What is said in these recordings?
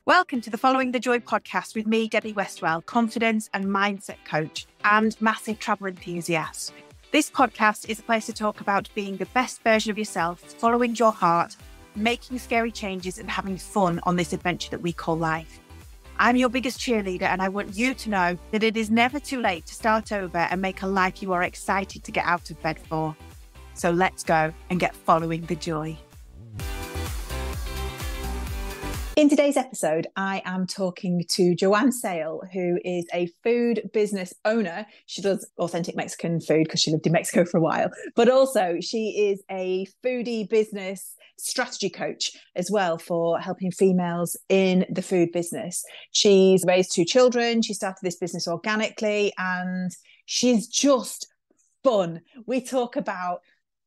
Welcome to the Following the Joy podcast with me, Debbie Westwell, confidence and mindset coach and massive travel enthusiast. This podcast is a place to talk about being the best version of yourself, following your heart, making scary changes and having fun on this adventure that we call life. I'm your biggest cheerleader and I want you to know that it is never too late to start over and make a life you are excited to get out of bed for. So let's go and get following the joy. In today's episode, I am talking to Joanne Sale, who is a food business owner. She does authentic Mexican food because she lived in Mexico for a while, but also she is a foodie business strategy coach as well for helping females in the food business. She's raised 2 children. She started this business organically and she's just fun. We talk about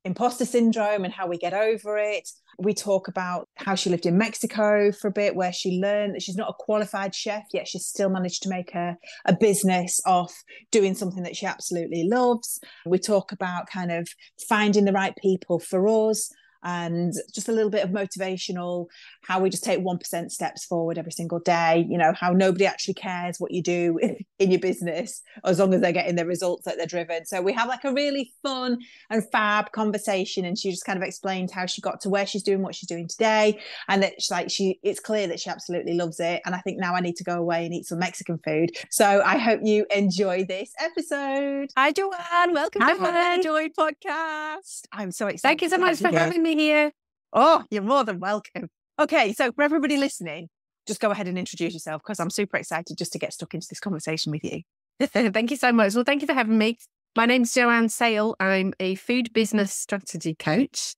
imposter syndrome and how we get over it. We talk about how she lived in Mexico for a bit, where she learned that she's not a qualified chef, yet she's still managed to make a business off doing something that she absolutely loves. We talk about kind of finding the right people for us and just a little bit of motivational, how we just take 1% steps forward every single day, you know, how nobody actually cares what you do in your business as long as they're getting the results that they're driven. So we have like a really fun and fab conversation, and she just kind of explained how she got to where she's doing what she's doing today, and that it's clear that she absolutely loves it. And I think now I need to go away and eat some Mexican food. So I hope you enjoy this episode. Hi, Joanne. Welcome to the Joy podcast. I'm so excited. Thank you so much for having me here. Oh, you're more than welcome. Okay, so for everybody listening, just go ahead and introduce yourself because I'm super excited just to get stuck into this conversation with you. Thank you so much. Well, thank you for having me. My name's Joanne Sale. I'm a food business strategy coach.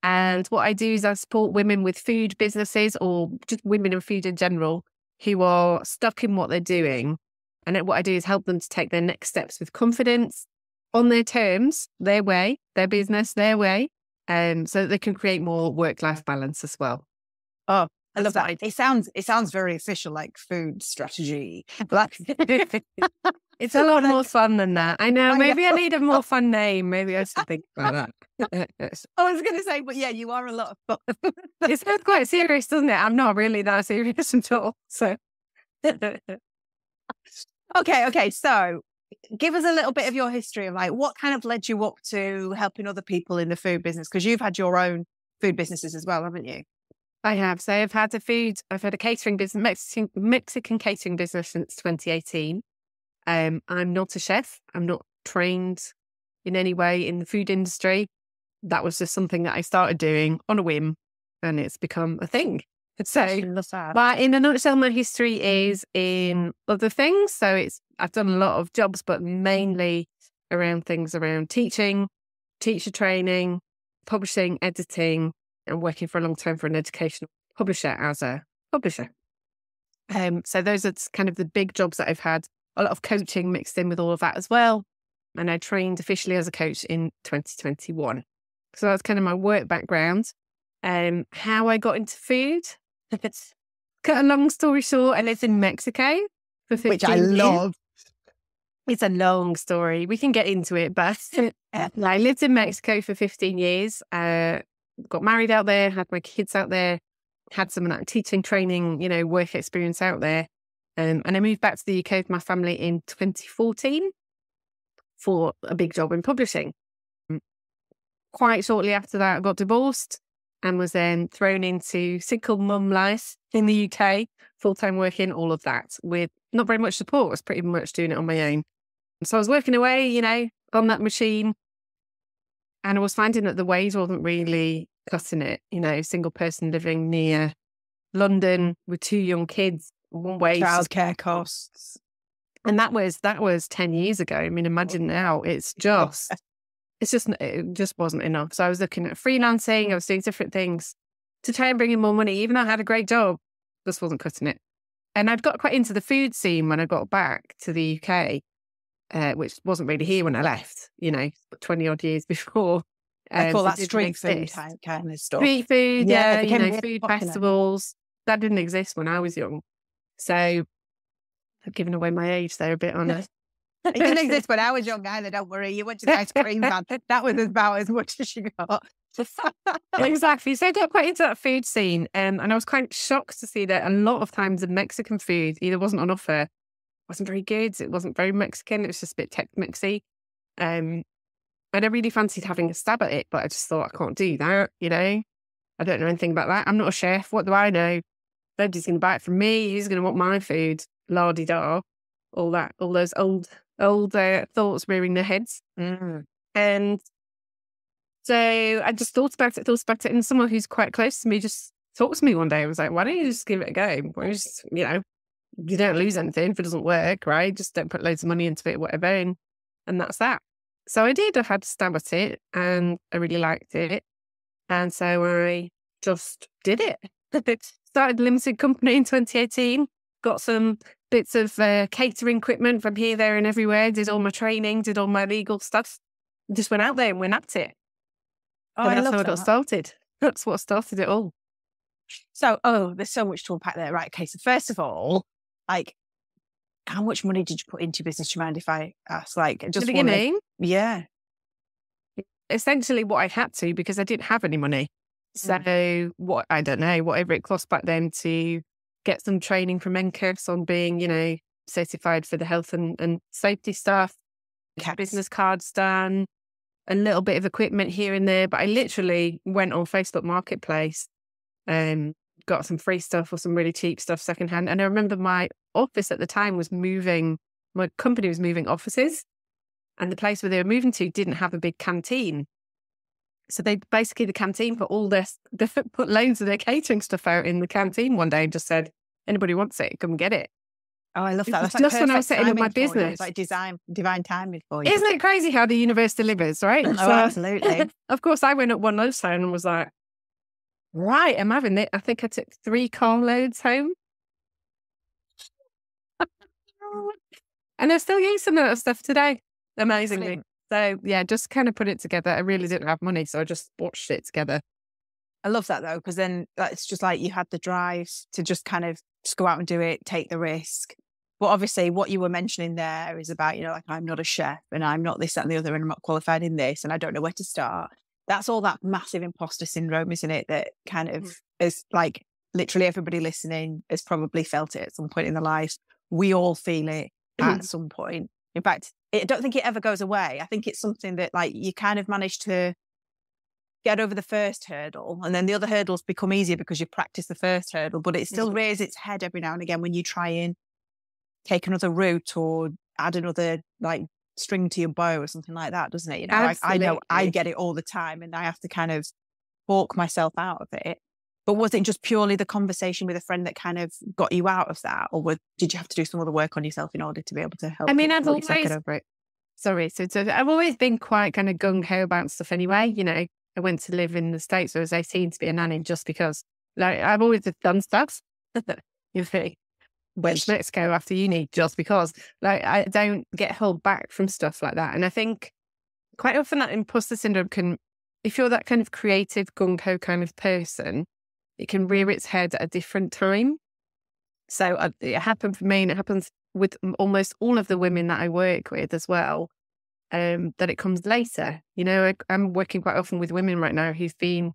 And what I do is I support women with food businesses, or just women in food in general, who are stuck in what they're doing. And what I do is help them to take their next steps with confidence, on their terms, their way, their business, their way, so that they can create more work-life balance as well. Oh, I love that. It sounds very official, like food strategy. It's a lot more fun than that. I know. Maybe I need a more fun name. Maybe I should think about that. I was going to say, but yeah, you are a lot of fun. It sounds quite serious, doesn't it? I'm not really that serious at all. So, okay. So, give us a little bit of your history of like what kind of led you up to helping other people in the food business, because you've had your own food businesses as well, haven't you? I have. So I've had a catering business, Mexican catering business since 2018. I'm not a chef. I'm not trained in any way in the food industry. That was just something that I started doing on a whim, and it's become a thing. So, but in a nutshell, my history is in other things. So I've done a lot of jobs, but mainly around things around teaching, teacher training, publishing, editing, and working for a long time for an educational publisher as a publisher. So those are kind of the big jobs that I've had. A lot of coaching mixed in with all of that as well. And I trained officially as a coach in 2021. So that's kind of my work background. How I got into food. Cut a long story short, I lived in Mexico for 15 which I love. It's a long story. We can get into it, but I lived in Mexico for 15 years. Got married out there, had my kids out there, had some of that teaching, training, work experience out there. And I moved back to the UK with my family in 2014 for a big job in publishing. Quite shortly after that, I got divorced and was then thrown into single mum life in the UK, full-time working, all of that, with not very much support. I was pretty much doing it on my own. So I was working away, on that machine, and I was finding that the wage wasn't really cutting it. Single person living near London with 2 young kids, one wage. Childcare costs. And that was 10 years ago. I mean, imagine now, it just wasn't enough. So I was looking at freelancing. I was doing different things to try and bring in more money. Even though I had a great job, just wasn't cutting it. And I'd got quite into the food scene when I got back to the UK, which wasn't really here when I left, 20 odd years before. I call that street food kind of stuff. Street food, food festivals. That didn't exist when I was young. So I've given away my age there a bit on it. It didn't exist when I was young either, don't worry. You went to the ice cream van. That was about as much as you got. Exactly. So I got quite into that food scene. And I was quite shocked to see that a lot of times the Mexican food either wasn't on offer, wasn't very good, it wasn't very Mexican, it was just a bit Tex-Mexy. And I really fancied having a stab at it, but I just thought, I can't do that, you know? I don't know anything about that. I'm not a chef. What do I know? Nobody's going to buy it from me. Who's going to want my food? La-di-da. All that, all those old thoughts rearing their heads. And so I just thought about it. And someone who's quite close to me just talked to me one day. I was like, why don't you just give it a go? Why don't you just, you know, you don't lose anything if it doesn't work, right? Just don't put loads of money into it, whatever. And that's that. So I did. I had to stab at it and I really liked it. And so I just did it. Started a limited company in 2018. Got some bits of catering equipment from here, there and everywhere. Did all my training, did all my legal stuff. Just went out there and went at it. Oh, and that's how I got started. That's what started it all. So, there's so much to unpack there. Right. Okay. So first of all, like, how much money did you put into your business? Do you mind if I ask? Like, just the beginning? Yeah. Essentially what I had to, because I didn't have any money. So I don't know, whatever it cost back then to get some training from NCUS on being, you know, certified for the health and safety stuff, business cards done, a little bit of equipment here and there. But I literally went on Facebook Marketplace and got some free stuff or some really cheap stuff secondhand. And I remember my office at the time was moving, my company was moving offices, and the place where they were moving to didn't have a big canteen. So they basically, the canteen put put loads of their catering stuff out in the canteen one day and just said, anybody wants it, come and get it. Oh, I love that. That's just when I was setting up my business. It's like divine timing for you. Isn't it crazy how the universe delivers, right? Oh, so, absolutely. Of course, I went up one lunchtime and was like, right, I'm having it. I think I took 3 car loads home. And I still use some of that stuff today, amazingly. So, yeah, just kind of put it together. I really didn't have money, so I just watched it together. I love that, though, because then it's just like you had the drive to just kind of just go out and do it, take the risk. But obviously, what you were mentioning there is about, you know, like, I'm not a chef and I'm not this, that and the other, and I'm not qualified in this and I don't know where to start. That's all that massive imposter syndrome, isn't it? That kind of is like literally everybody listening has probably felt it at some point in their lives. We all feel it at some point. In fact, I don't think it ever goes away. I think it's something that, like, you kind of manage to get over the first hurdle and then the other hurdles become easier because you practice the first hurdle, but it still raises its head every now and again when you try and take another route or add another, like, string to your bow or something like that, doesn't it? You know, I know I get it all the time and I have to kind of talk myself out of it. But was it just purely the conversation with a friend that kind of got you out of that? Or did you have to do some other work on yourself in order to be able to help? I mean, I've always, so I've always been quite kind of gung-ho about stuff anyway. You know, I went to live in the States when I was 18 to be a nanny just because, like, I've always done stuff. You think, went to Mexico after uni just because, like, I don't get held back from stuff like that. And I think quite often that imposter syndrome can, if you're that kind of creative gung-ho kind of person, it can rear its head at a different time. So it happened for me, and it happens with almost all of the women that I work with as well, that it comes later. You know, I'm working quite often with women right now who've been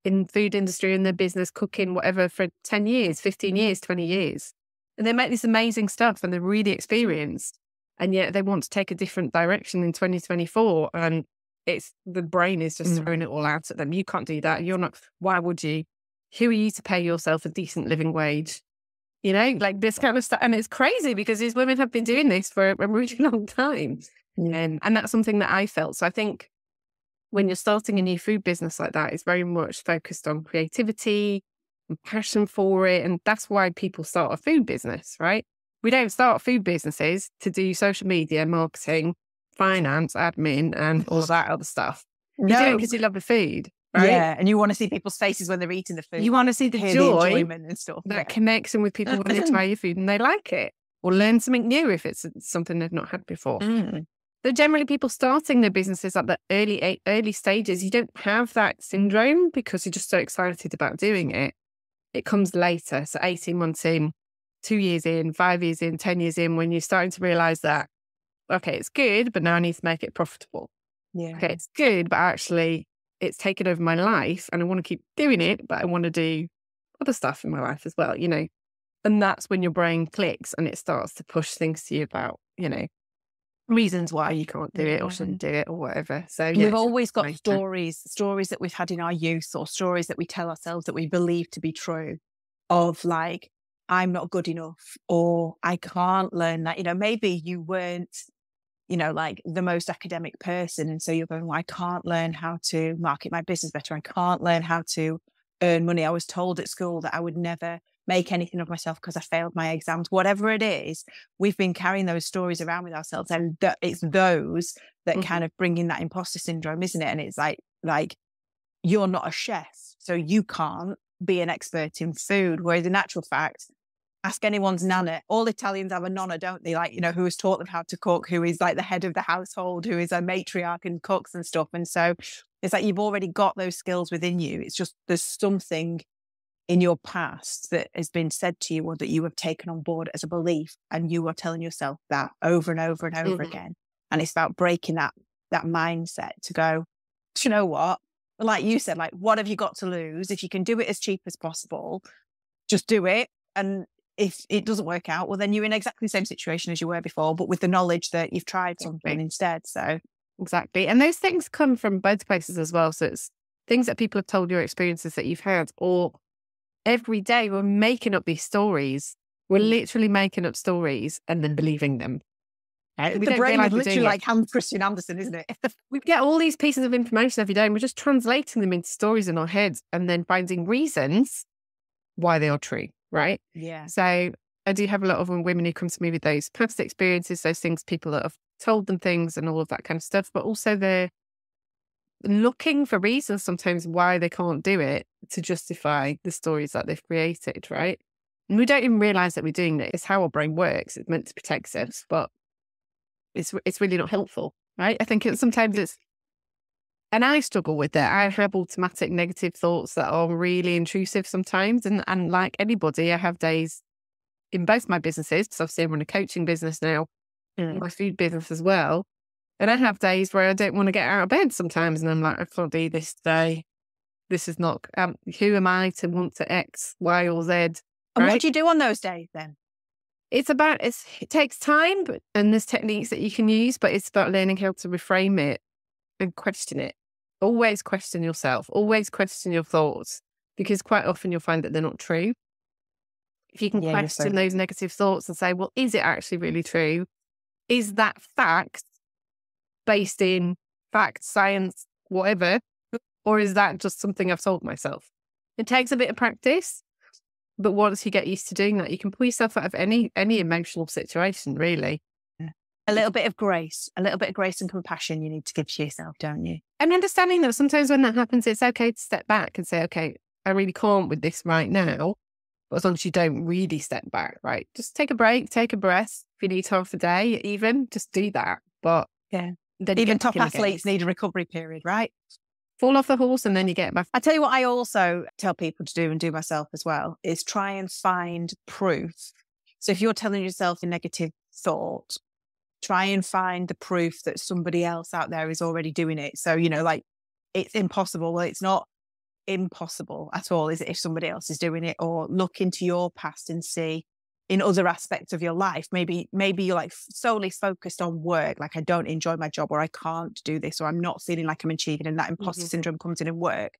in food industry, in their business, cooking, whatever, for 10 years, 15 years, 20 years. And they make this amazing stuff and they're really experienced. And yet they want to take a different direction in 2024. And the brain is just throwing it all out at them. You can't do that. You're not, why would you? Who are you to pay yourself a decent living wage? You know, like this kind of stuff. And it's crazy because these women have been doing this for a really long time. And that's something that I felt. So I think when you're starting a new food business like that, it's very much focused on creativity and passion for it. And that's why people start a food business, right? We don't start food businesses to do social media, marketing, finance, admin, and all that other stuff. You do it because you love the food. Right? Yeah, and you want to see people's faces when they're eating the food. You want to see the joy, the enjoyment and stuff. That connection with people wanting to try your food and they like it, or learn something new if it's something they've not had before. So generally, people starting their businesses at the early stages, you don't have that syndrome because you're just so excited about doing it. It comes later, so 18 months in, 2 years in, 5 years in, 10 years in, when you're starting to realise that, okay, it's good, but now I need to make it profitable. Yeah. Okay, it's good, but actually, it's taken over my life and I want to keep doing it, but I want to do other stuff in my life as well, And that's when your brain clicks and it starts to push things to you about, reasons why you can't do it or shouldn't do it or whatever. So we've always got stories that we've had in our youth, or stories that we tell ourselves that we believe to be true, of like, I'm not good enough, or I can't learn that. Maybe you weren't, like the most academic person, and so you're going, well, I can't learn how to market my business better. I can't learn how to earn money. I was told at school that I would never make anything of myself because I failed my exams. Whatever it is, we've been carrying those stories around with ourselves, and it's those that kind of bring in that imposter syndrome, isn't it? And it's like you're not a chef, so you can't be an expert in food. Whereas in actual fact, ask anyone's nana. All Italians have a nonna, don't they? Like, who has taught them how to cook, who is like the head of the household, who is a matriarch and cooks and stuff. And so it's like you've already got those skills within you. It's just there's something in your past that has been said to you, or that you have taken on board as a belief, and you are telling yourself that over and over and over again. And it's about breaking that mindset to go, do you know what? Like you said, like, what have you got to lose? If you can do it as cheap as possible, just do it. And if it doesn't work out, well, then you're in exactly the same situation as you were before, but with the knowledge that you've tried something instead. So exactly. And those things come from both places as well. So it's things that people have told you, experiences that you've had, or every day we're making up these stories. We're literally making up stories and then believing them. The brain is literally like Hans Christian Andersen, isn't it? We get all these pieces of information every day and we're just translating them into stories in our heads and then finding reasons why they are true, right? Yeah. So I do have a lot of women who come to me with those past experiences, those things, people that have told them things and all of that kind of stuff, but also they're looking for reasons sometimes why they can't do it to justify the stories that they've created, right? And we don't even realize that we're doing this. It's how our brain works. It's meant to protect us, but it's really not helpful, right? I think sometimes it's, and I struggle with that. I have automatic negative thoughts that are really intrusive sometimes. And like anybody, I have days in both my businesses, because obviously I run a coaching business now, my food business as well. And I have days where I don't want to get out of bed sometimes. And I'm like, I can't do this today. This is not, who am I to want to X, Y, or Z? Right? And what do you do on those days then? It takes time, and there's techniques that you can use, but it's about learning how to reframe it and question it. Always question yourself, always question your thoughts, because quite often you'll find that they're not true. If you can question those negative thoughts and say, well, is it actually really true? Is that fact based in fact, science, whatever? Or is that just something I've told myself? It takes a bit of practice. But once you get used to doing that, you can pull yourself out of any emotional situation, really. A little bit of grace and compassion you need to give to yourself, don't you? And understanding that sometimes when that happens, it's okay to step back and say, okay, I really can't with this right now. But as long as you don't really step back, right? Just take a break, take a breath. If you need half a day, even just do that. But yeah, even top athletes need a recovery period, right? Fall off the horse and then you get back. I tell you what, I also tell people to do, and do myself as well, is try and find proof. So if you're telling yourself a negative thought, try and find the proof that somebody else out there is already doing it. So, like, it's impossible. Well, it's not impossible at all, is it, if somebody else is doing it? Or look into your past and see in other aspects of your life. Maybe you're like solely focused on work, like I don't enjoy my job, or I can't do this, or I'm not feeling like I'm achieving, and that imposter syndrome comes in work.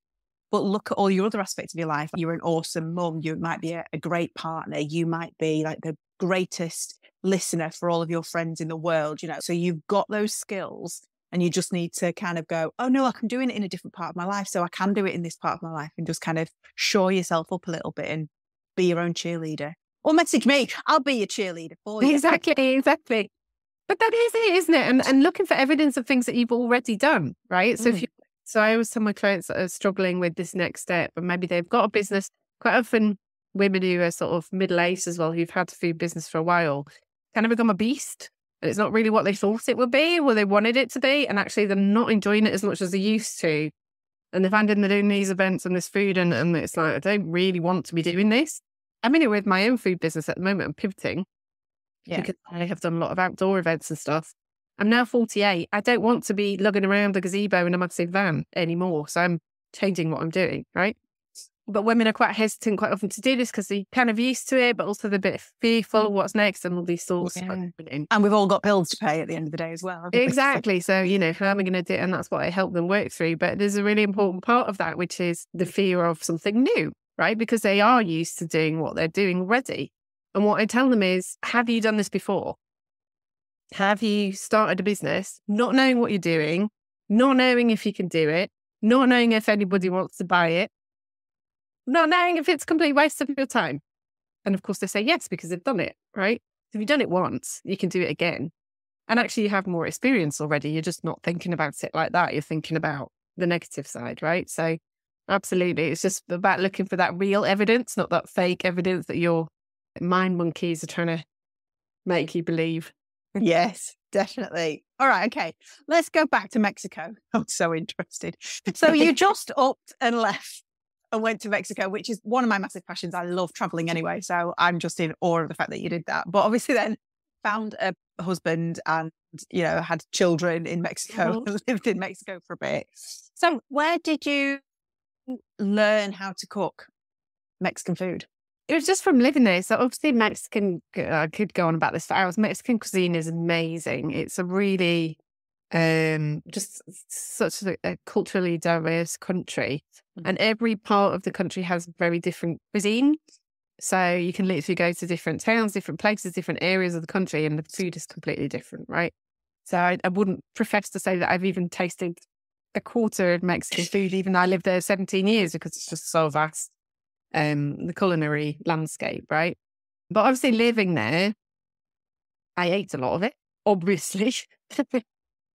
But look at all your other aspects of your life. You're an awesome mum. You might be a great partner. You might be like the greatest listener for all of your friends in the world, So you've got those skills, and you just need to kind of go, oh no, I'm doing it in a different part of my life, so I can do it in this part of my life, and just kind of shore yourself up a little bit and be your own cheerleader. Or message me, I'll be your cheerleader for you. Exactly. But that is it, isn't it? And looking for evidence of things that you've already done, right? So so I always tell my clients that are struggling with this next step, and maybe they've got a business. Quite often, women who are sort of middle-aged as well, who've had a food business for a while, kind of become a beast. And it's not really what they thought it would be, or they wanted it to be. And actually, they're not enjoying it as much as they used to. And they're finding they're doing these events and this food, and it's like, I don't really want to be doing this. I'm in it with my own food business at the moment. I'm pivoting because I have done a lot of outdoor events and stuff. I'm now 48. I don't want to be lugging around the gazebo in a massive van anymore. So I'm changing what I'm doing, right? But women are quite hesitant quite often to do this because they're kind of used to it, but also they're a bit fearful of what's next and all these thoughts. Yeah. And we've all got bills to pay at the end of the day as well. Exactly. So, you know, how am I going to do it? And that's what I help them work through. But there's a really important part of that, which is the fear of something new, right? Because they are used to doing what they're doing already. And what I tell them is, have you done this before? Have you started a business not knowing what you're doing, not knowing if you can do it, not knowing if anybody wants to buy it, not knowing if it's a complete waste of your time? And of course they say yes, because they've done it, right? If you've done it once, you can do it again. And actually you have more experience already. You're just not thinking about it like that. You're thinking about the negative side, right? So absolutely. It's just about looking for that real evidence, not that fake evidence that your mind monkeys are trying to make you believe. Yes, definitely. All right. Okay. Let's go back to Mexico. I'm so interested. So you just upped and left and went to Mexico, which is one of my massive passions. I love traveling anyway. So I'm just in awe of the fact that you did that. But obviously then found a husband and, you know, had children in Mexico, and lived in Mexico for a bit. So where did you learn how to cook Mexican food? It was just from living there. So obviously Mexican, I could go on about this for hours. Mexican cuisine is amazing. It's a really, just such a culturally diverse country. And every part of the country has very different cuisine. So you can literally go to different towns, different places, different areas of the country, and the food is completely different, right? So I wouldn't profess to say that I've even tasted a quarter of Mexican food, even though I lived there 17 years, because it's just so vast, the culinary landscape, right? But obviously living there, I ate a lot of it, obviously.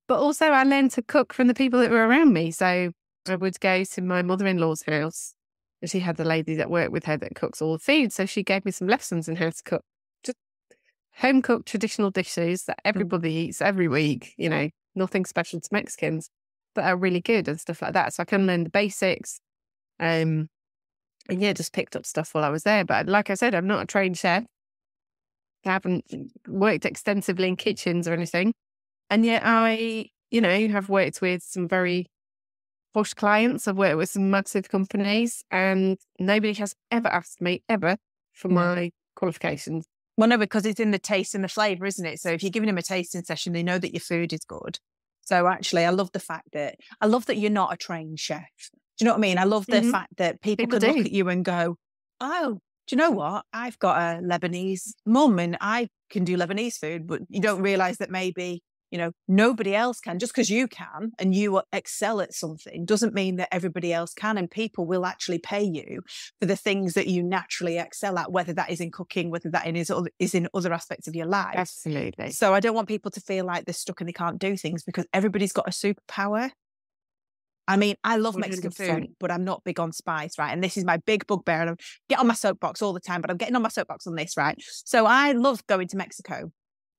But also I learned to cook from the people that were around me. So I would go to my mother-in-law's house, and she had the lady that worked with her that cooks all the food. So she gave me some lessons in how to cook just home-cooked traditional dishes that everybody eats every week, you know, nothing special to Mexicans, but are really good and stuff like that. So I can learn the basics. And yeah, just picked up stuff while I was there. But like I said, I'm not a trained chef. I haven't worked extensively in kitchens or anything. And yet I, you know, have worked with some very posh clients. I've worked with some massive companies, and nobody has ever asked me, ever, for my qualifications. Well, no, because it's in the taste and the flavour, isn't it? So if you're giving them a tasting session, they know that your food is good. So actually, I love that you're not a trained chef. Do you know what I mean? I love the fact that people can look at you and go, oh, do you know what? I've got a Lebanese mum and I can do Lebanese food, but you don't realise that maybe, you know, nobody else can. Just because you can and you excel at something doesn't mean that everybody else can. And people will actually pay you for the things that you naturally excel at, whether that is in cooking, whether that is in other aspects of your life. Absolutely. So I don't want people to feel like they're stuck and they can't do things, because everybody's got a superpower. I mean, I love 100%. Mexican food, but I'm not big on spice, right? And this is my big bugbear, and I get on my soapbox all the time, but I'm getting on my soapbox on this, right? So I love going to Mexico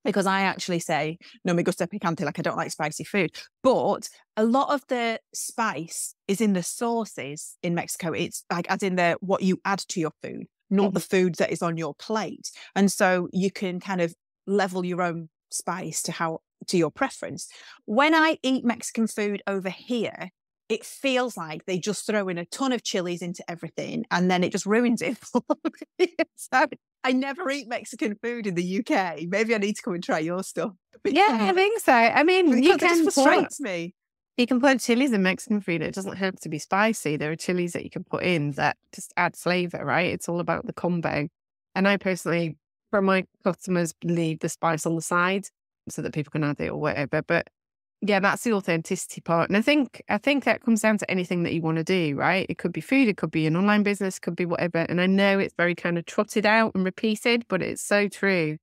because I actually say, no me gusta picante, like I don't like spicy food. But a lot of the spice is in the sauces in Mexico. It's like as in what you add to your food, not the food that is on your plate. And so you can kind of level your own spice to your preference. When I eat Mexican food over here, it feels like they just throw in a ton of chilies into everything and then it just ruins it. So I never eat Mexican food in the UK. Maybe I need to come and try your stuff. Yeah, I think so. I mean, it just frustrates me. You can put chilies in Mexican food. It doesn't have to be spicy. There are chilies that you can put in that just add flavour, right? It's all about the combo. And I personally, for my customers, leave the spice on the side so that people can add it or whatever. But yeah, that's the authenticity part. And I think that comes down to anything that you want to do, right? It could be food, it could be an online business, it could be whatever. And I know it's very kind of trotted out and repeated, but it's so true.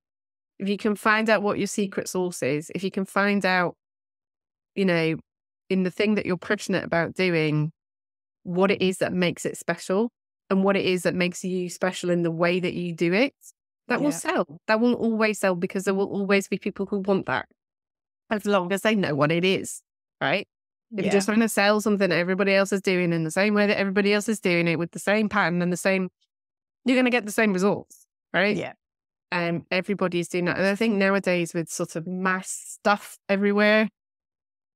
If you can find out what your secret sauce is, if you can find out, you know, in the thing that you're passionate about doing, what it is that makes it special and what it is that makes you special in the way that you do it, that will sell. That will always sell, because there will always be people who want that, as long as they know what it is, right? If you're just trying to sell something that everybody else is doing in the same way that everybody else is doing it with the same pattern and you're going to get the same results, right? Yeah. Everybody's doing that. And I think nowadays with sort of mass stuff everywhere,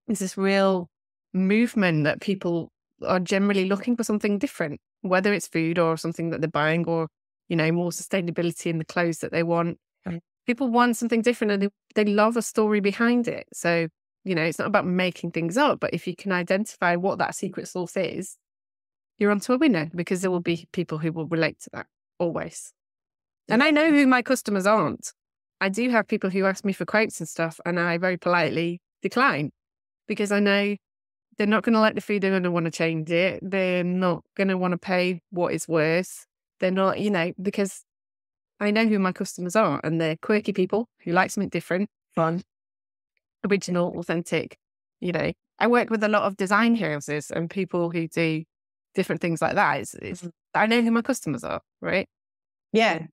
there's this real movement that people are generally looking for something different, whether it's food or something that they're buying, or, more sustainability in the clothes that they want. People want something different, and they love a story behind it. So, it's not about making things up, but if you can identify what that secret sauce is, you're onto a winner, because there will be people who will relate to that always. And I know who my customers aren't. I do have people who ask me for quotes and stuff, and I very politely decline, because I know they're not going to like the food. They're going to want to change it. They're not going to want to pay what it's worth. They're not, because I know who my customers are, and they're quirky people who like something different, fun, original, authentic. I work with a lot of design houses and people who do different things like that. I know who my customers are, right? Yeah.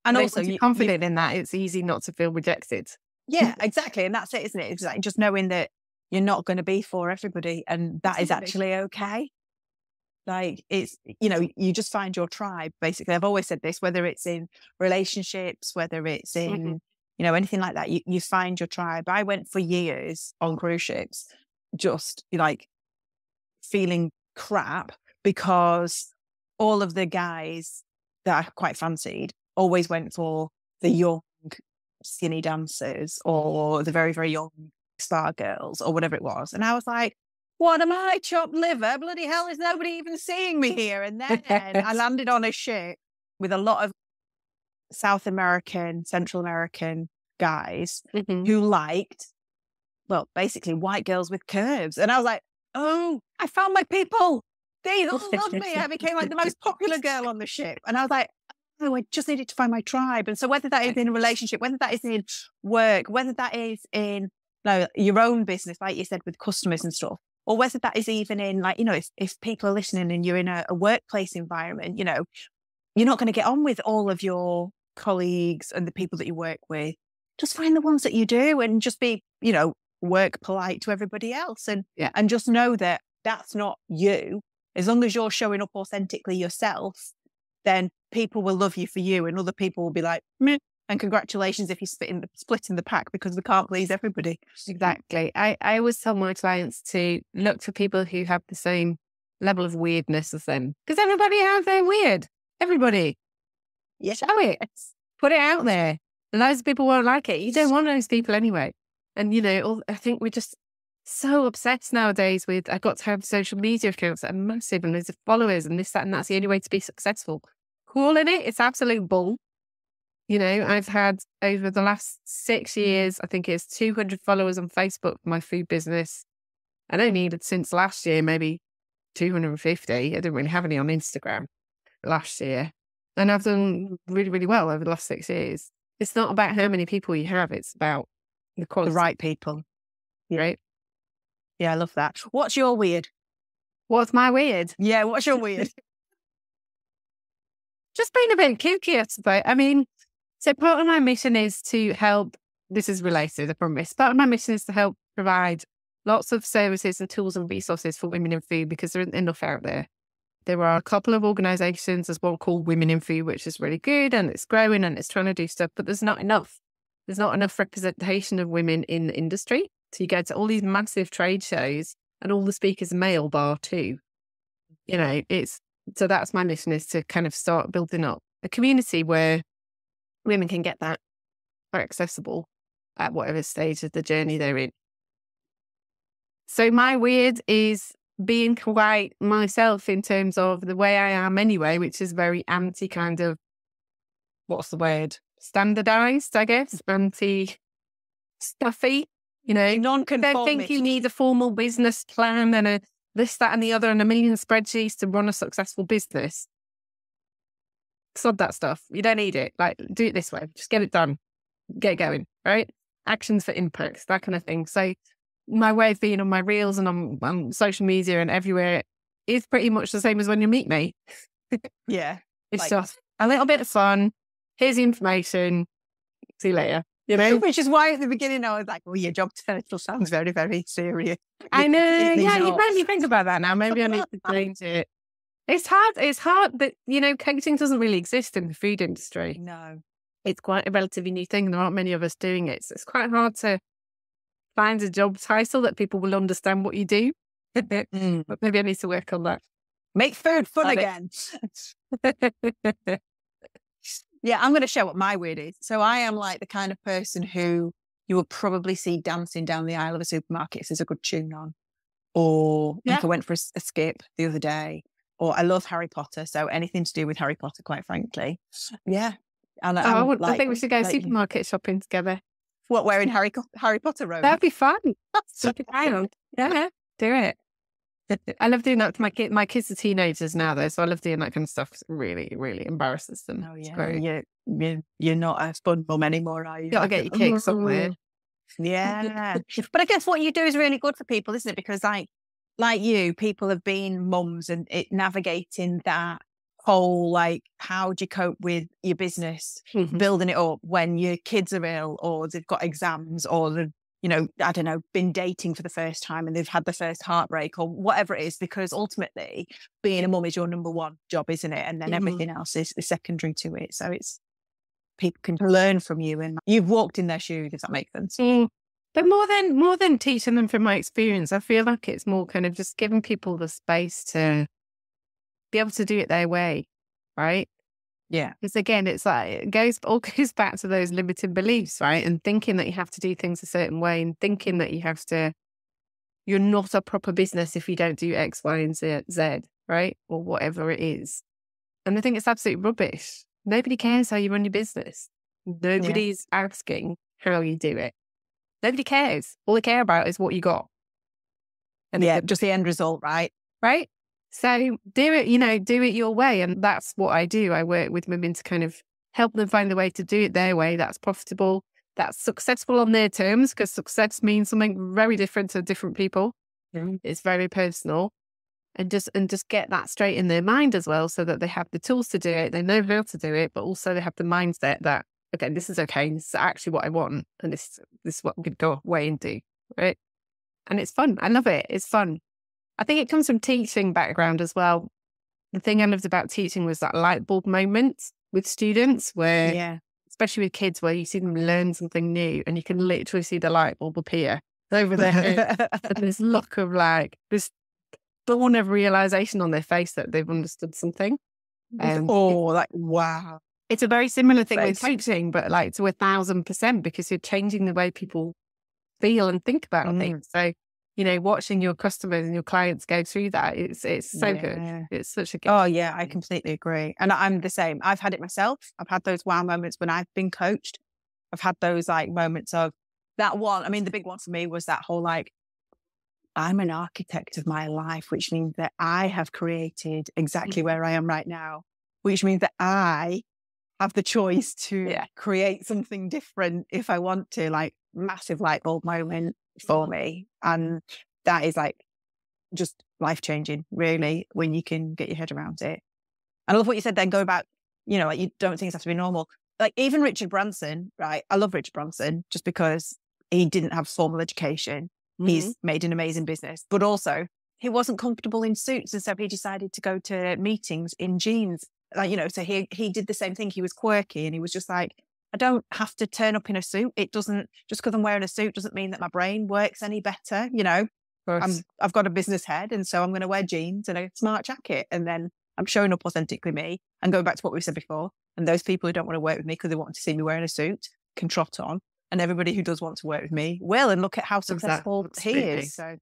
And also, you're confident in that, it's easy not to feel rejected. Yeah, exactly. And that's it, isn't it? It's like just knowing that you're not going to be for everybody, and that is actually okay. Like, it's, you just find your tribe, basically. I've always said this, whether it's in relationships, whether it's in, anything like that, you find your tribe. I went for years on cruise ships, just like feeling crap, because all of the guys that I quite fancied always went for the young, skinny dancers, or the very, very young spa girls, or whatever it was. And I was like, what am I, chopped liver? Bloody hell, is nobody even seeing me here? And then I landed on a ship with a lot of South American, Central American guys who liked, well, basically white girls with curves. And I was like, oh, I found my people. They all loved me. I became like the most popular girl on the ship. And I was like, oh, I just needed to find my tribe. And so whether that is in a relationship, whether that is in work, whether that is in your own business, like you said, with customers and stuff, or whether that is even in, like, if people are listening and you're in a workplace environment, you're not going to get on with all of your colleagues and the people that you work with. Just find the ones that you do, and just be, work polite to everybody else. And just know that that's not you. As long as you're showing up authentically yourself, then people will love you for you, and other people will be like, meh. And congratulations if you're splitting the pack, because we can't please everybody. Exactly. I always tell my clients to look for people who have the same level of weirdness as them, because everybody has their weird. Everybody. Yeah. Show it. Put it out there. Loads of people won't like it. You don't want those people anyway. And, I think we're just so obsessed nowadays with, I've got to have social media accounts that are massive and loads of followers and this, that, and that's the only way to be successful. Calling it's absolute bull. I've had, over the last 6 years, I think it's 200 followers on Facebook for my food business. I don't need it since last year, maybe 250. I didn't really have any on Instagram last year. And I've done really, really well over the last 6 years. It's not about how many people you have. It's about the quality. The right people. Right? Yeah, I love that. What's your weird? What's my weird? Yeah, what's your weird? Just being a bit kooky, I suppose. I mean, so part of my mission is to help, this is related, I promise. Part of my mission is to help provide lots of services and tools and resources for women in food, because there isn't enough out there. There are a couple of organisations. There's one called Women in Food, which is really good, and it's growing and it's trying to do stuff, but there's not enough. There's not enough representation of women in the industry. So you go to all these massive trade shows and all the speakers are male, bar two. So that's my mission, is to kind of start building up a community where women can get that are accessible at whatever stage of the journey they're in. So my weird is being quite myself in terms of the way I am anyway, which is very anti kind of, what's the word? Standardized, I guess. Anti-stuffy, Non-conformist. Don't think you need a formal business plan and a this, that and the other and a million spreadsheets to run a successful business. Sod that stuff. You don't need it. Like, do it this way. Just get it done. Get it going, right? Actions for impacts, that kind of thing. So my way of being on my reels and on social media and everywhere is pretty much the same as when you meet me. Yeah. It's just a little bit of fun. Here's the information. See you later. Which is why at the beginning I was like, well, your job title sounds very, very serious. I know. Yeah, you made me think about that now. Maybe I need to change it. It's hard. It's hard that, coaching doesn't really exist in the food industry. No. it's quite a relatively new thing. There aren't many of us doing it. So it's quite hard to find a job title that people will understand what you do. But maybe I need to work on that. Make food fun again. Yeah, I'm going to share what my weird is. So I am like the kind of person who you will probably see dancing down the aisle of a supermarket if there's a good tune on. Or like I went for a skip the other day. Or I love Harry Potter. So anything to do with Harry Potter, quite frankly. Yeah. And I think we should go supermarket shopping together. What, wearing Harry Potter robes? That'd be fun. Yeah, do it. I love doing that to my kids. My kids are teenagers now, though, so I love doing that kind of stuff. It really, really embarrasses them. Oh, yeah. You're not a fun mum anymore, are you? Got to get your cake somewhere. Yeah. But I guess what you do is really good for people, isn't it? Because like you, people have been mums and navigating that whole, like, how do you cope with your business, building it up when your kids are ill or they've got exams or they've, I don't know, been dating for the first time and they've had the first heartbreak or whatever it is, because ultimately being a mum is your number one job, isn't it? And then everything else is secondary to it. So it's, people can learn from you and you've walked in their shoes, if that makes sense. But more than teaching them from my experience, I feel like it's more kind of just giving people the space to be able to do it their way, right? Yeah. Because again, it's like, it goes back to those limiting beliefs, right? And thinking that you have to do things a certain way and thinking that you're not a proper business if you don't do X, Y, and Z, right? Or whatever it is. And I think it's absolute rubbish. Nobody cares how you run your business. Nobody's asking how you do it. Nobody cares. All they care about is what you got. And just the end result, right? Right? So do it, do it your way. And that's what I do. I work with women to kind of help them find the way to do it their way. That's profitable. That's successful on their terms, because success means something very different to different people. It's very personal. And just get that straight in their mind as well, so that they have the tools to do it. They know how to do it, but also they have the mindset that, okay, this is okay. This is actually what I want. And this is what I'm going to go away and do. Right. And it's fun. I love it. It's fun. I think it comes from teaching background as well. The thing I loved about teaching was that light bulb moment with students where, especially with kids, where you see them learn something new and you can literally see the light bulb appear over their head. And this look of this dawn of realization on their face that they've understood something. Wow. It's a very similar thing with coaching, but like to 1,000%, because you're changing the way people feel and think about things. So, watching your customers and your clients go through that, it's so good. It's such a good. Oh yeah, I completely agree. And I'm the same. I've had it myself. I've had those wow moments when I've been coached. I've had those like moments of that one. I mean, the big one for me was that whole like, I'm an architect of my life, which means that I have created exactly where I am right now, which means that I have the choice to create something different if I want to, like massive light bulb moment for me. And that is like just life-changing, really, when you can get your head around it. And I love what you said then, go about, like you don't think it has to be normal. Like even Richard Branson, right? I love Richard Branson just because he didn't have formal education. He's made an amazing business, but also he wasn't comfortable in suits. And so he decided to go to meetings in jeans. Like, so he did the same thing. He was quirky and he was just like, I don't have to turn up in a suit. It doesn't, just because I'm wearing a suit doesn't mean that my brain works any better. I've got a business head, and so I'm going to wear jeans and a smart jacket. And then I'm showing up authentically me and going back to what we said before. And those people who don't want to work with me because they want to see me wearing a suit can trot on. And everybody who does want to work with me will, and look at how successful he is. So.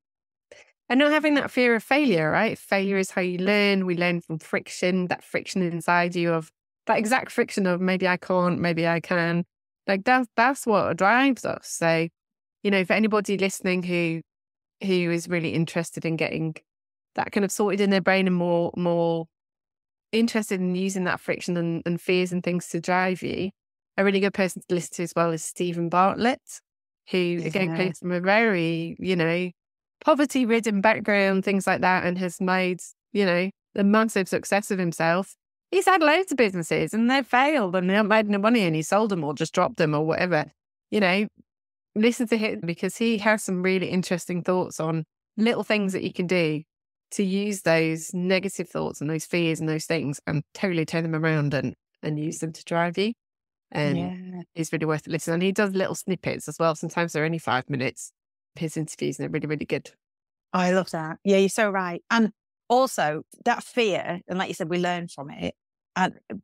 And not having that fear of failure, right? Failure is how you learn. We learn from friction, that friction inside you of that exact friction of maybe I can't, maybe I can. Like that's what drives us. So, for anybody listening who is really interested in getting that kind of sorted in their brain and more interested in using that friction and fears and things to drive you, a really good person to listen to as well is Stephen Bartlett, who again comes from a very, poverty-ridden background, things like that, and has made, a massive success of himself. He's had loads of businesses and they've failed and they haven't made no money and he sold them or just dropped them or whatever. Listen to him because he has some really interesting thoughts on little things that you can do to use those negative thoughts and those fears and those things and totally turn them around and use them to drive you. It's really worth it listening. And he does little snippets as well. Sometimes they're only 5 minutes, his interviews, and they're really, really good. Oh, I love that. Yeah, you're so right. And also that fear, and like you said, we learn from it.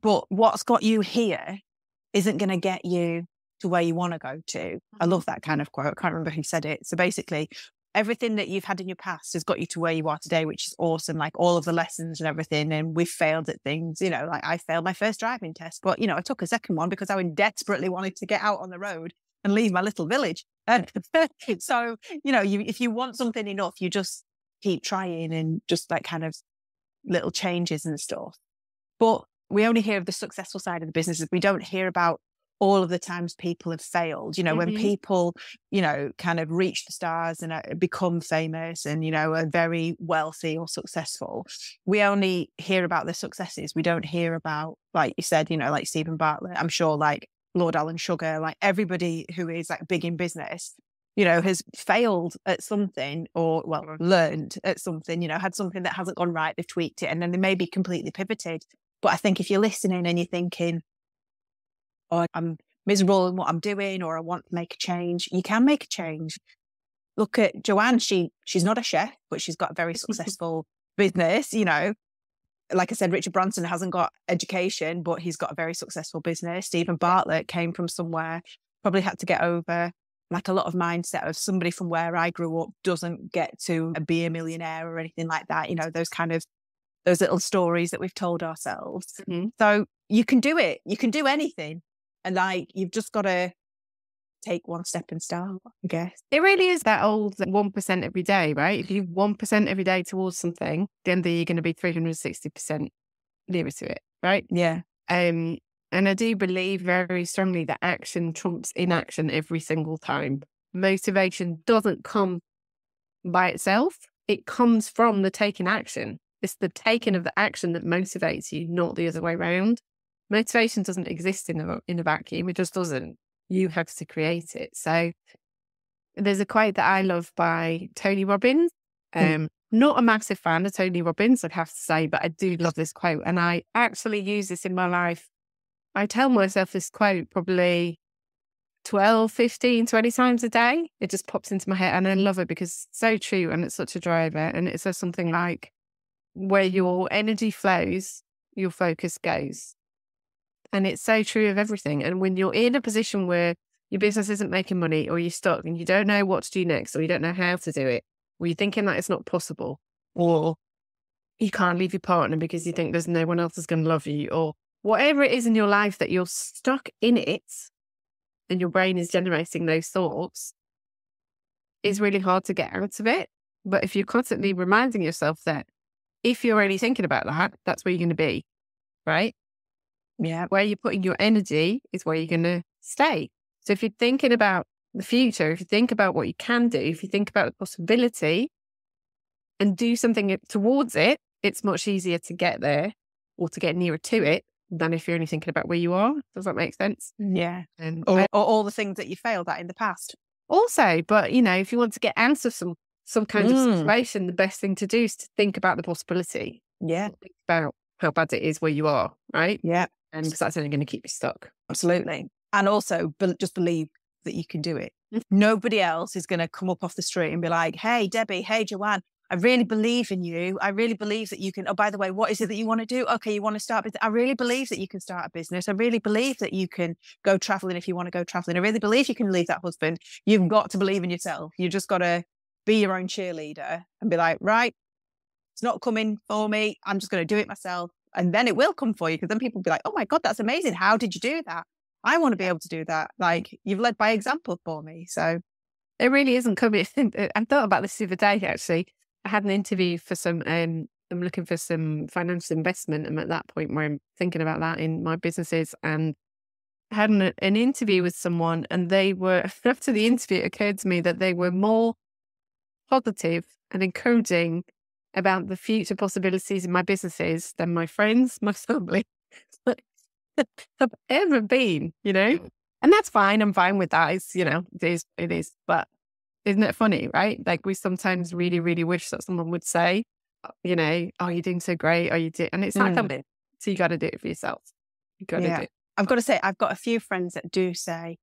But what's got you here isn't going to get you to where you want to go to. I love that kind of quote. I can't remember who said it. So basically, everything that you've had in your past has got you to where you are today, which is awesome. Like all of the lessons and everything. And we've failed at things, like I failed my first driving test, but I took a second one because I desperately wanted to get out on the road and leave my little village. And so, if you want something enough, you just keep trying and just like kind of little changes and stuff. But we only hear of the successful side of the businesses. We don't hear about all of the times people have failed, when people, kind of reach the stars and become famous and, are very wealthy or successful. We only hear about the successes. We don't hear about, like you said, like Stephen Bartlett. I'm sure like Lord Alan Sugar, like everybody who is like big in business, has failed at something or, learned at something, had something that hasn't gone right. They've tweaked it and then they may be completely pivoted. But I think if you're listening and you're thinking, oh, I'm miserable in what I'm doing, or I want to make a change, you can make a change. Look at Joanne. She's not a chef, but she's got a very successful business. Like I said, Richard Branson hasn't got education, but he's got a very successful business. Stephen Bartlett came from somewhere, probably had to get over like a lot of mindset of somebody from where I grew up doesn't get to be a millionaire or anything like that. Those little stories that we've told ourselves. So you can do it. You can do anything. And like, you've just got to take one step and start, I guess. It really is that old 1% every day, right? If you 1% every day towards something, then you're going to be 360% nearer to it, right? Yeah. And I do believe very strongly that action trumps inaction every single time. Motivation doesn't come by itself. It comes from the taking action. It's the taking of the action that motivates you, not the other way around. Motivation doesn't exist in a vacuum. It just doesn't. You have to create it. So there's a quote that I love by Tony Robbins. Not a massive fan of Tony Robbins, I'd have to say, but I do love this quote. And I actually use this in my life. I tell myself this quote probably 12, 15, 20 times a day. It just pops into my head and I love it because it's so true and it's such a driver. And it says something like, where your energy flows, your focus goes. And it's so true of everything. And when you're in a position where your business isn't making money or you're stuck and you don't know what to do next or you don't know how to do it, or you're thinking that it's not possible, or you can't leave your partner because you think there's no one else that's going to love you, or whatever it is in your life that you're stuck in it and your brain is generating those thoughts, it's really hard to get out of it. But if you're constantly reminding yourself that if you're only thinking about that, that's where you're going to be, right? Yeah. Where you're putting your energy is where you're going to stay. So if you're thinking about the future, if you think about what you can do, if you think about the possibility and do something towards it, it's much easier to get there or to get nearer to it than if you're only thinking about where you are. Does that make sense? Yeah. And or all the things that you failed at in the past. Also, but if you want to get out of some kind of situation, the best thing to do is to think about the possibility. Yeah. Think about how bad it is where you are, right? Yeah. And because that's only going to keep you stuck. Absolutely. And also just believe that you can do it. Nobody else is going to come up off the street and be like, hey, Debbie, hey, Joanne, I really believe in you. I really believe that you can. Oh, by the way, what is it that you want to do? Okay, you want to start business. I really believe that you can start a business. I really believe that you can go traveling if you want to go traveling. I really believe you can leave that husband. You've got to believe in yourself. You just got to be your own cheerleader and be like, right, it's not coming for me. I'm just going to do it myself. And then it will come for you, because then people will be like, oh my God, that's amazing. How did you do that? I want to be able to do that. Like, you've led by example for me. So it really isn't coming. I thought about this the other day, actually. I had an interview for I'm looking for some financial investment. I'm at that point where I'm thinking about that in my businesses, and I had an interview with someone, and they were, after the interview, it occurred to me that they were more positive and encouraging about the future possibilities in my businesses than my friends, my family have ever been, and that's fine. I'm fine with that. It's, it is. But isn't it funny, right? Like, we sometimes really, really wish that someone would say, oh, you're doing so great. And it's not coming. So you got to do it for yourself. You got to do it. I've got to say, I've got a few friends that do say,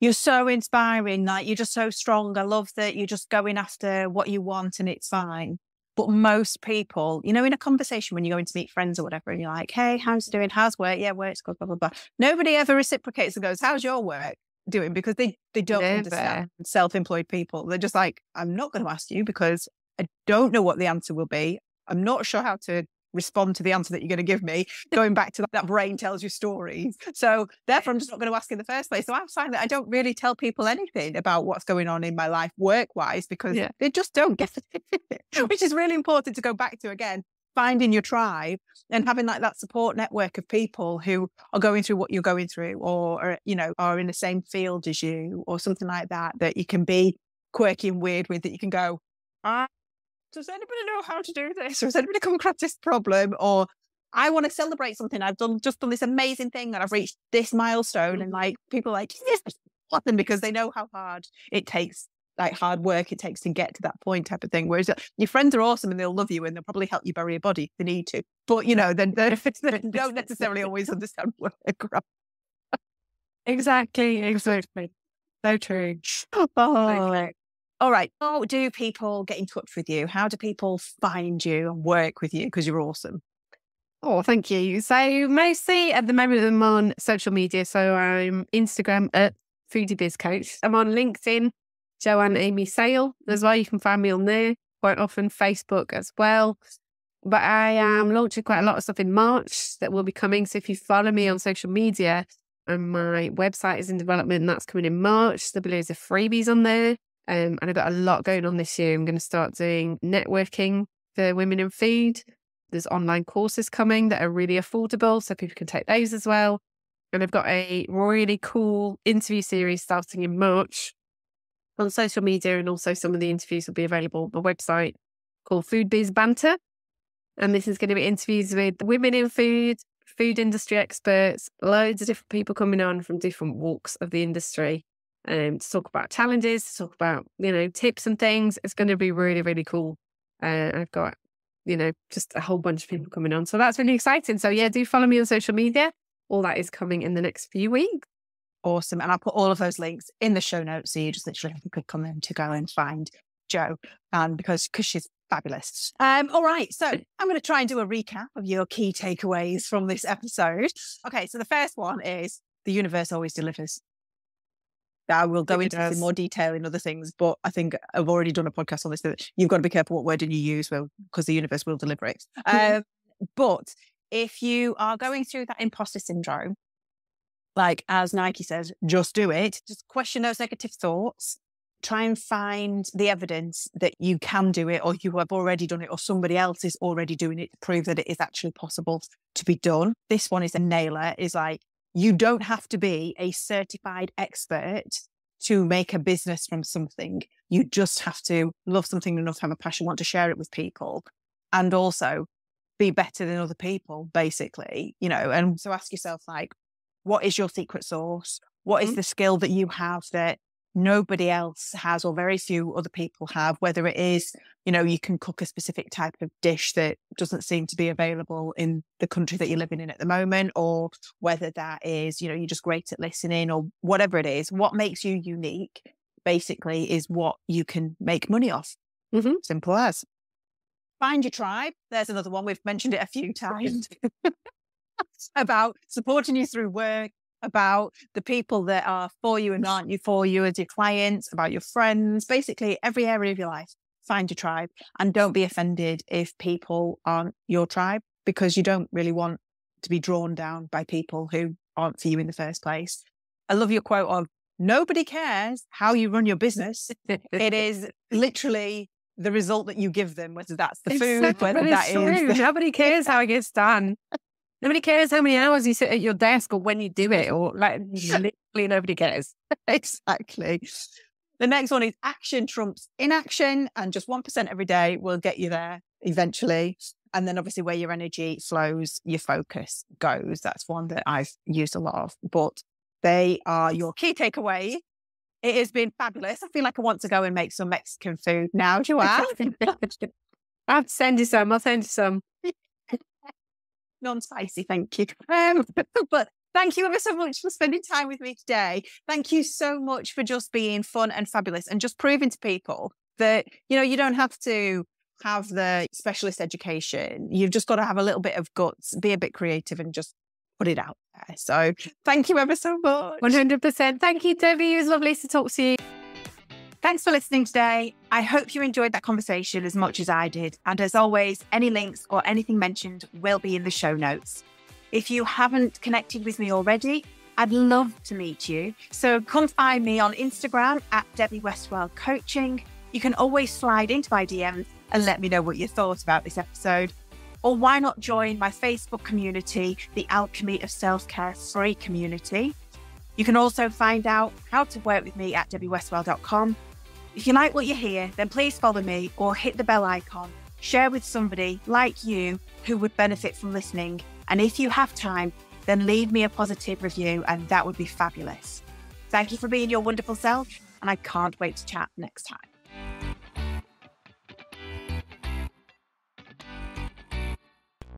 you're so inspiring, like you're just so strong. I love that you're just going after what you want and it's fine. But most people, you know, in a conversation when you're going to meet friends or whatever, and you're like, hey, how's it doing? How's work? Yeah, work's good, blah, blah, blah. Nobody ever reciprocates and goes, how's your work doing? Because they don't understand self-employed people. They're just like, I'm not going to ask you because I don't know what the answer will be. I'm not sure how to respond to the answer that you're going to give me. Going back to that brain tells you stories. So therefore, I'm just not going to ask in the first place. So I'm finding that I don't really tell people anything about what's going on in my life work-wise because they just don't get it, which is really important to go back to again, finding your tribe and having like that support network of people who are going through what you're going through or you know, are in the same field as you or something like that, that you can be quirky and weird with, that you can go, does anybody know how to do this? Or has anybody come across this problem? Or I want to celebrate something. I've just done this amazing thing and I've reached this milestone. And like people are like, yes, awesome, because they know how hard it takes, like hard work it takes to get to that point type of thing. Whereas your friends are awesome and they'll love you and they'll probably help you bury a body if they need to. But you know, then they don't necessarily always understand work. Exactly. So true. Oh. All right. How do people get in touch with you? How do people find you and work with you? Because you're awesome. Oh, thank you. So mostly at the moment I'm on social media. So I'm Instagram at Foodie Biz Coach. I'm on LinkedIn, Joanne Amy Sale as well. You can find me on there quite often, Facebook as well. But I am launching quite a lot of stuff in March that will be coming. So if you follow me on social media, and my website is in development and that's coming in March, there'll be loads of freebies on there. And I've got a lot going on this year. I'm going to start doing networking for women in food. There's online courses coming that are really affordable, so people can take those as well. And I've got a really cool interview series starting in March on social media, and also some of the interviews will be available on the website called Food Biz Banter. And this is going to be interviews with women in food, food industry experts, loads of different people coming on from different walks of the industry. To talk about challenges, to talk about, you know, tips and things. It's going to be really, really cool. I've got, you know, just a whole bunch of people coming on. So that's really exciting. So yeah, do follow me on social media. All that is coming in the next few weeks. Awesome. And I'll put all of those links in the show notes. So you just literally have a quick comment to go and find Jo. Because she's fabulous. All right. So I'm going to try and do a recap of your key takeaways from this episode. Okay. So the first one is the universe always delivers. I will go into this in more detail in other things, but I think I've already done a podcast on this. That you've got to be careful what wording you use, because the universe will deliver it. But if you are going through that imposter syndrome, like as Nike says, just do it. Just question those negative thoughts. Try and find the evidence that you can do it, or you have already done it, or somebody else is already doing it to prove that it is actually possible to be done. This one is a nailer, is like, you don't have to be a certified expert to make a business from something. You just have to love something enough, have a passion, want to share it with people, and also be better than other people, basically, you know. And so ask yourself, like, what is your secret sauce? What is the skill that you have that nobody else has, or very few other people have? Whether it is, you know, you can cook a specific type of dish that doesn't seem to be available in the country that you're living in at the moment, or whether that is, you know, you're just great at listening, or whatever it is. What makes you unique, basically, is what you can make money off. Simple as. Find your tribe. There's another one. We've mentioned it a few times about supporting you through work, about the people that are for you and aren't you for you as your clients, about your friends, basically every area of your life. Find your tribe, and don't be offended if people aren't your tribe, because you don't really want to be drawn down by people who aren't for you in the first place. I love your quote of, nobody cares how you run your business. It is literally the result that you give them, whether that's the food, whether that is... Nobody cares how it gets done. Nobody cares how many hours you sit at your desk or when you do it, or like literally nobody cares. Exactly. The next one is action trumps inaction, and just 1% every day will get you there eventually. And then obviously where your energy flows, your focus goes. That's one that I've used a lot of, but they are your key takeaway. It has been fabulous. I feel like I want to go and make some Mexican food now, Joanne. I have to send you some. I'll send you some. Non-spicy, thank you. But Thank you ever so much for spending time with me today. Thank you so much for just being fun and fabulous and just proving to people that, you don't have to have the specialist education. You've just got to have a little bit of guts, be a bit creative and just put it out there. So thank you ever so much. 100%. Thank you, Debbie. It was lovely to talk to you. Thanks for listening today. I hope you enjoyed that conversation as much as I did. And as always, any links or anything mentioned will be in the show notes. If you haven't connected with me already, I'd love to meet you. So come find me on Instagram at Debbie Westwell Coaching. You can always slide into my DMs and let me know what you thought about this episode. Or why not join my Facebook community, the Alchemy of Self-Care free community. You can also find out how to work with me at debbiewestwell.com. If you like what you hear, then please follow me or hit the bell icon. Share with somebody like you who would benefit from listening. And if you have time, then leave me a positive review and that would be fabulous. Thank you for being your wonderful self, and I can't wait to chat next time.